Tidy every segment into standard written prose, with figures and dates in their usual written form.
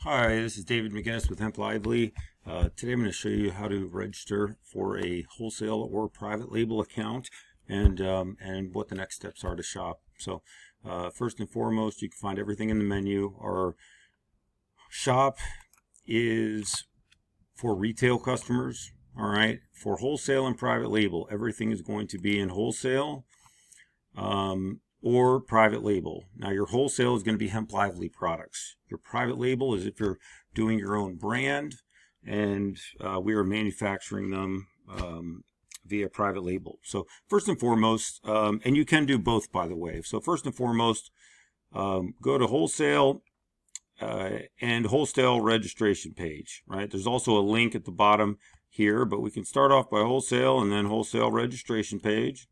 Hi, this is David McGinnis with Hemp Lively. Today I'm going to show you how to register for a wholesale or private label account and what the next steps are to shop. So first and foremost, you can find everything in the menu. Our shop is for retail customers. All right, for wholesale and private label, everything is going to be in wholesale or private label. Now your wholesale is going to be Hemp Lively products. Your private label is if you're doing your own brand, and we are manufacturing them via private label. So first and foremost, and you can do both, by the way. So first and foremost, go to wholesale and wholesale registration page, right? There's also a link at the bottom here, but we can start off by wholesale and then wholesale registration page.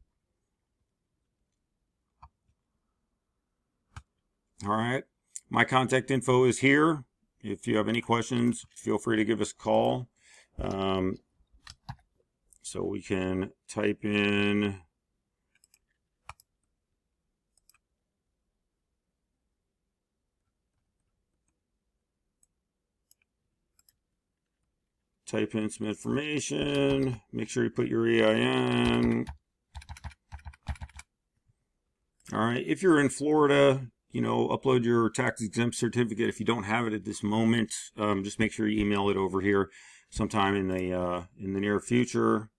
All right, my contact info is here. If you have any questions, feel free to give us a call. So we can type in some information. Make sure you put your EIN. All right, if you're in Florida, upload your tax exempt certificate. If you don't have it at this moment, just make sure you email it over here sometime in the near future.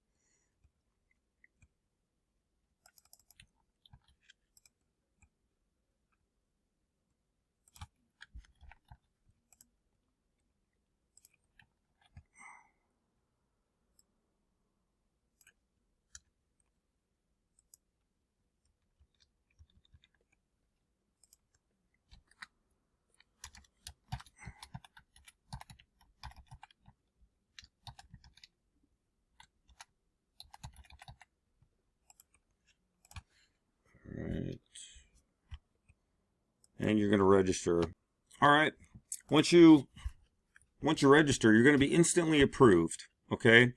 Right. And you're going to register. All right. Once you register, you're going to be instantly approved. Okay.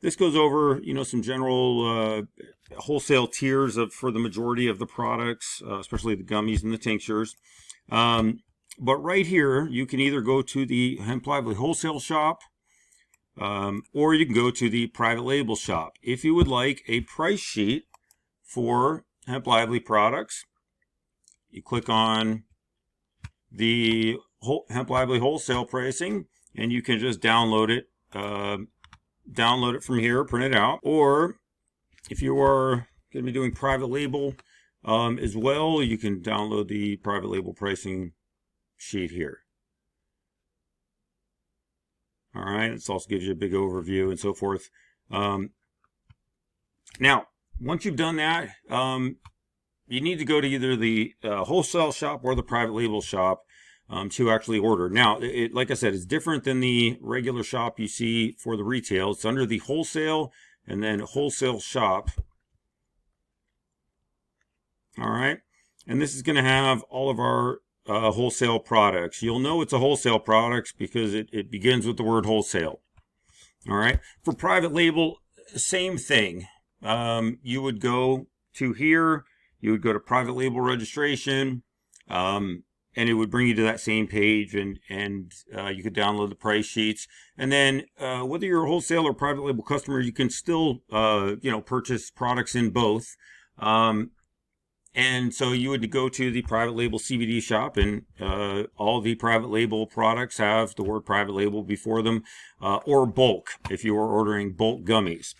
This goes over, some general wholesale tiers for the majority of the products, especially the gummies and the tinctures. But right here, you can either go to the Hemp Lively wholesale shop, or you can go to the private label shop. If you would like a price sheet for Hemp Lively products, you click on the Hemp Lively wholesale pricing, and you can just download it. Download it from here, print it out. Or if you are going to be doing private label as well, you can download the private label pricing sheet here. All right, this also gives you a big overview and so forth. Now, once you've done that, you need to go to either the wholesale shop or the private label shop to actually order. Now, like I said, it's different than the regular shop you see for the retail. It's under the wholesale and then wholesale shop. All right, and this is going to have all of our wholesale products. You'll know it's a wholesale product because it begins with the word wholesale. All right, for private label, same thing. You would go to here, you would go to private label registration, and it would bring you to that same page, and you could download the price sheets. And then whether you're a wholesale or private label customer, you can still purchase products in both. And so you would go to the private label CBD shop, and all the private label products have the word private label before them, or bulk if you are ordering bulk gummies.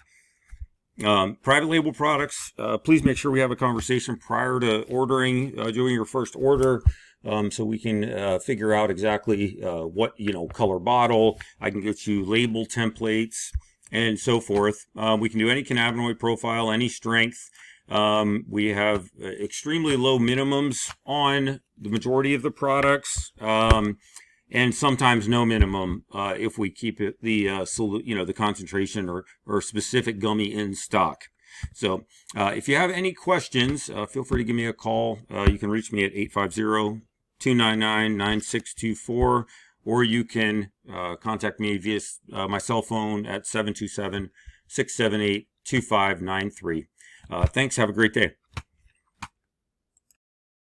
Private label products, please make sure we have a conversation prior to ordering, doing your first order, so we can figure out exactly what, color bottle. I can get you label templates and so forth. We can do any cannabinoid profile, any strength. We have extremely low minimums on the majority of the products, and sometimes no minimum if we keep it the concentration or specific gummy in stock. So if you have any questions, feel free to give me a call. You can reach me at 850-299-9624, or you can contact me via my cell phone at 727-678-2593. Thanks. Have a great day.